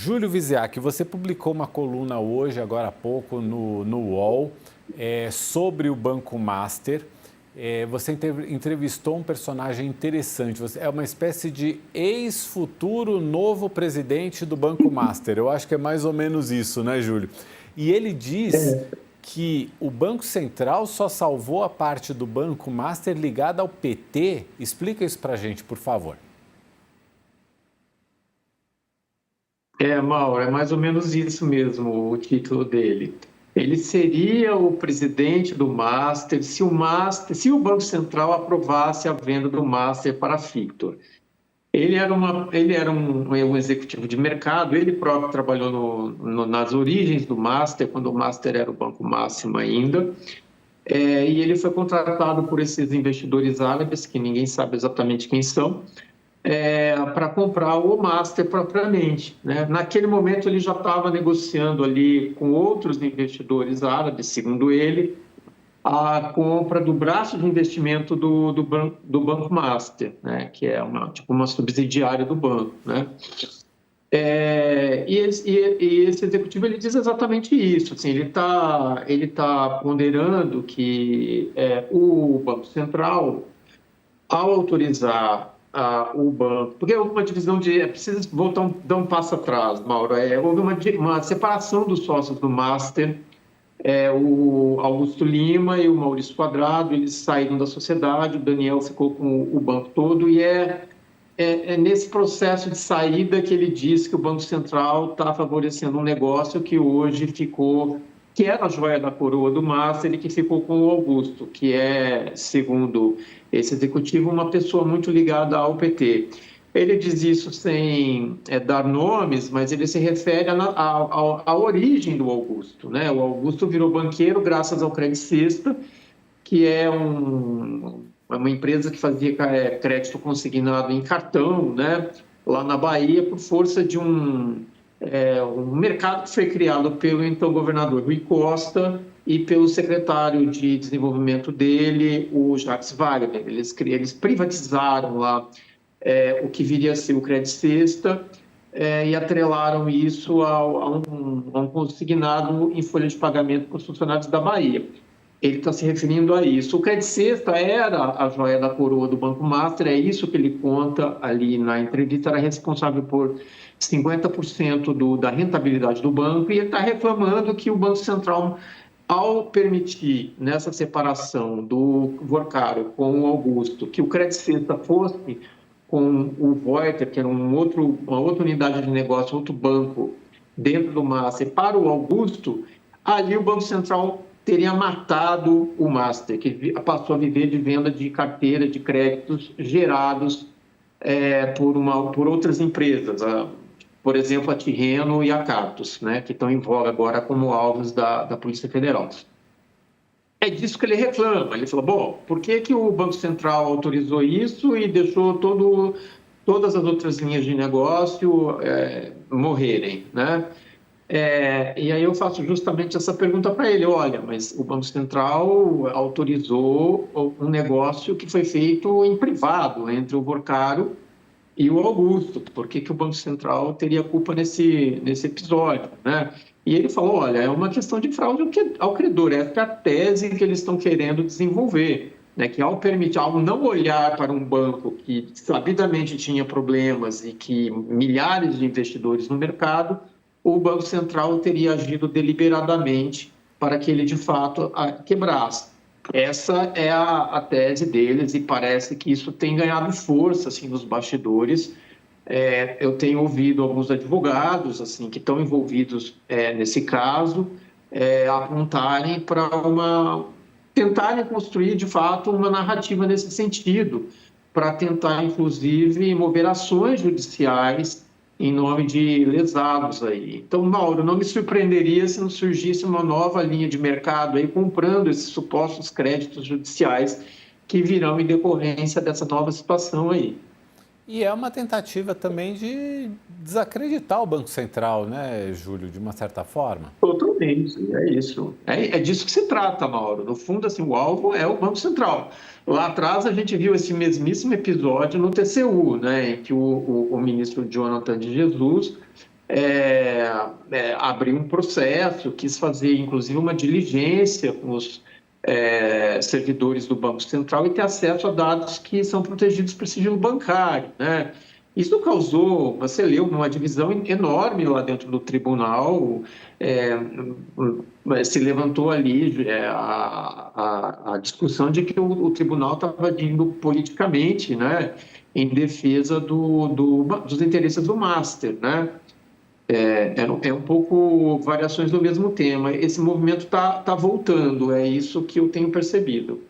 Júlio Wisiak, você publicou uma coluna hoje, agora há pouco, no UOL, sobre o Banco Master. Você entrevistou um personagem interessante. Você é uma espécie de ex-futuro novo presidente do Banco Master. Eu acho que é mais ou menos isso, né, Júlio? E ele diz que o Banco Central só salvou a parte do Banco Master ligada ao PT. Explica isso para a gente, por favor. Mauro, é mais ou menos isso mesmo o título dele. Ele seria o presidente do Master se o Banco Central aprovasse a venda do Master para a Fictor. Ele era um executivo de mercado, ele próprio trabalhou nas origens do Master, quando o Master era o banco máximo ainda, e ele foi contratado por esses investidores árabes, que ninguém sabe exatamente quem são, para comprar o Master propriamente, né? Naquele momento ele já estava negociando ali com outros investidores árabes, segundo ele, a compra do braço de investimento do Banco Master, né? Que é uma subsidiária do banco, né? E esse executivo ele diz exatamente isso. Assim, ele tá ponderando que o Banco Central, ao autorizar o banco, porque houve uma divisão de. É preciso voltar dar um passo atrás, Mauro. Houve uma separação dos sócios do Master. O Augusto Lima e o Maurício Quadrado, eles saíram da sociedade, o Daniel ficou com o banco todo, e é nesse processo de saída que ele diz que o Banco Central está favorecendo um negócio que hoje ficou, que era a joia da coroa do Master e que ficou com o Augusto, que é, segundo esse executivo, uma pessoa muito ligada ao PT. Ele diz isso sem dar nomes, mas ele se refere à origem do Augusto, né? O Augusto virou banqueiro graças ao Credit Suisse, que é uma empresa que fazia crédito consignado em cartão, né? Lá na Bahia, por força de um mercado que foi criado pelo então governador Rui Costa e pelo secretário de desenvolvimento dele, o Jacques Wagner. Eles privatizaram lá o que viria a ser o Credit Suisse, e atrelaram isso a um consignado em folha de pagamento para os funcionários da Bahia. Ele está se referindo a isso. O Credit Suisse era a joia da coroa do Banco Master, é isso que ele conta ali na entrevista, era responsável por 50% da rentabilidade do banco, e ele está reclamando que o Banco Central, ao permitir nessa separação do Vorcaro com o Augusto, que o Credit Suisse fosse com o Voiter, que era uma outra unidade de negócio, outro banco dentro do Master, para o Augusto, ali o Banco Central teria matado o Master, que passou a viver de venda de carteira de créditos gerados por outras empresas, por exemplo, a Tirreno e a Cactus, né, que estão em voga agora como alvos da Polícia Federal. É disso que ele reclama. Ele falou, bom, por que o Banco Central autorizou isso e deixou todas as outras linhas de negócio morrerem, né? E aí eu faço justamente essa pergunta para ele, olha, mas o Banco Central autorizou um negócio que foi feito em privado entre o Vorcaro e o Augusto, por que o Banco Central teria culpa nesse episódio, né? E ele falou, olha, é uma questão de fraude ao credor, essa é a tese que eles estão querendo desenvolver, né? Que ao não olhar para um banco que sabidamente tinha problemas e que milhares de investidores no mercado, o Banco Central teria agido deliberadamente para que ele, de fato, quebrasse. Essa é a tese deles e parece que isso tem ganhado força assim, nos bastidores. Eu tenho ouvido alguns advogados assim, que estão envolvidos nesse caso apontarem para tentarem construir, de fato, uma narrativa nesse sentido, para tentar, inclusive, mover ações judiciais em nome de lesados aí. Então, Mauro, não me surpreenderia se não surgisse uma nova linha de mercado aí comprando esses supostos créditos judiciais que virão em decorrência dessa nova situação aí. E é uma tentativa também de desacreditar o Banco Central, né, Júlio, de uma certa forma? Totalmente, é isso. É disso que se trata, Mauro. No fundo, assim, o alvo é o Banco Central. Lá atrás, a gente viu esse mesmíssimo episódio no TCU, né, em que o ministro Jonathan de Jesus abriu um processo, quis fazer, inclusive, uma diligência com os servidores do Banco Central e ter acesso a dados que são protegidos por sigilo bancário, né? Isso causou uma celeuma, uma divisão enorme lá dentro do tribunal. Se levantou ali a discussão de que o tribunal estava agindo politicamente, né, em defesa dos interesses do master, né? É um pouco variações do mesmo tema. Esse movimento está voltando, é isso que eu tenho percebido.